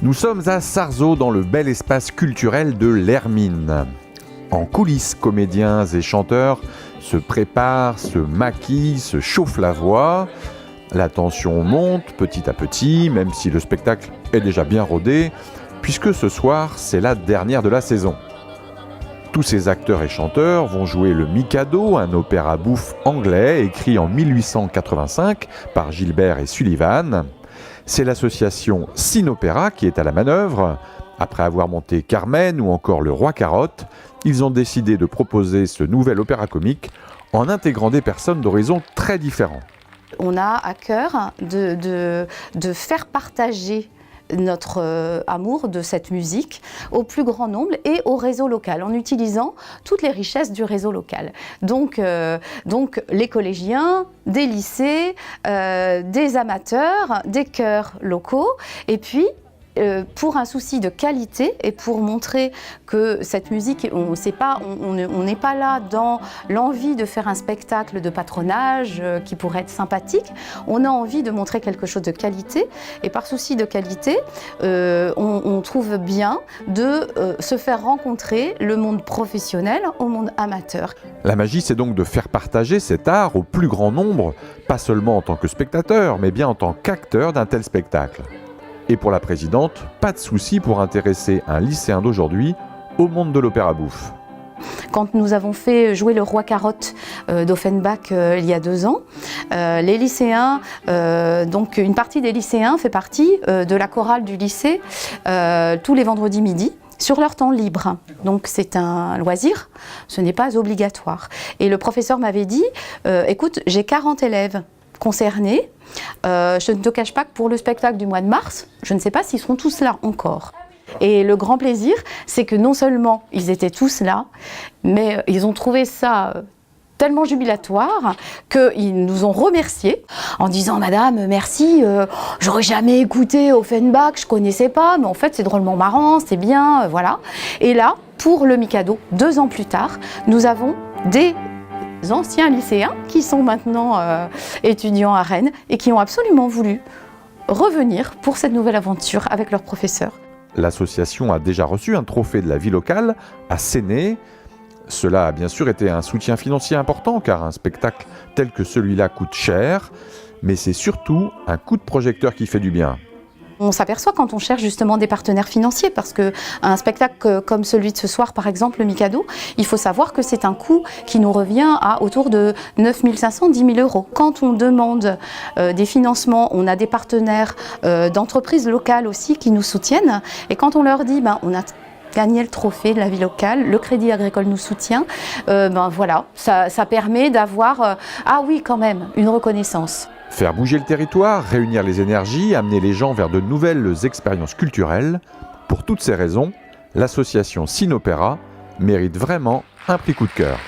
Nous sommes à Sarzeau, dans le bel espace culturel de l'Hermine. En coulisses, comédiens et chanteurs se préparent, se maquillent, se chauffent la voix. La tension monte petit à petit, même si le spectacle est déjà bien rodé, puisque ce soir, c'est la dernière de la saison. Tous ces acteurs et chanteurs vont jouer le Mikado, un opéra bouffe anglais écrit en 1885 par Gilbert et Sullivan. C'est l'association Cine-Opéra qui est à la manœuvre. Après avoir monté Carmen ou encore Le Roi Carotte, ils ont décidé de proposer ce nouvel opéra comique en intégrant des personnes d'horizons très différents. On a à cœur de faire partager notre amour de cette musique au plus grand nombre et au réseau local, en utilisant toutes les richesses du réseau local. Donc les collégiens, des lycées, des amateurs, des chœurs locaux, et puis pour un souci de qualité et pour montrer que cette musique, on n'est pas là dans l'envie de faire un spectacle de patronage qui pourrait être sympathique. On a envie de montrer quelque chose de qualité, et par souci de qualité, on trouve bien de se faire rencontrer le monde professionnel au monde amateur. La magie, c'est donc de faire partager cet art au plus grand nombre, pas seulement en tant que spectateur, mais bien en tant qu'acteur d'un tel spectacle. Et pour la présidente, pas de souci pour intéresser un lycéen d'aujourd'hui au monde de l'opéra bouffe. Quand nous avons fait jouer Le Roi Carotte d'Offenbach il y a 2 ans, les lycéens, donc une partie des lycéens fait partie de la chorale du lycée tous les vendredis midi, sur leur temps libre. Donc c'est un loisir, ce n'est pas obligatoire. Et le professeur m'avait dit, écoute, j'ai 40 élèves concernés, je ne te cache pas que pour le spectacle du mois de mars, je ne sais pas s'ils seront tous là encore. Et le grand plaisir, c'est que non seulement ils étaient tous là, mais ils ont trouvé ça tellement jubilatoire qu'ils nous ont remerciés en disant « Madame, merci, j'aurais jamais écouté Offenbach, je connaissais pas, mais en fait c'est drôlement marrant, c'est bien, voilà. » Et là, pour le Mikado, 2 ans plus tard, nous avons des anciens lycéens qui sont maintenant étudiants à Rennes et qui ont absolument voulu revenir pour cette nouvelle aventure avec leurs professeurs. L'association a déjà reçu un trophée de la vie locale à Séné. Cela a bien sûr été un soutien financier important car un spectacle tel que celui-là coûte cher, mais c'est surtout un coup de projecteur qui fait du bien. On s'aperçoit quand on cherche justement des partenaires financiers, parce qu'un spectacle comme celui de ce soir, par exemple, le Mikado, il faut savoir que c'est un coût qui nous revient à autour de 9 500 – 10 000 €. Quand on demande des financements, on a des partenaires d'entreprises locales aussi qui nous soutiennent, et quand on leur dit on a gagné le trophée de la vie locale, le Crédit Agricole nous soutient, voilà, ça permet d'avoir, ah oui quand même, une reconnaissance. Faire bouger le territoire, réunir les énergies, amener les gens vers de nouvelles expériences culturelles. Pour toutes ces raisons, l'association Cine-Opéra mérite vraiment un prix coup de cœur.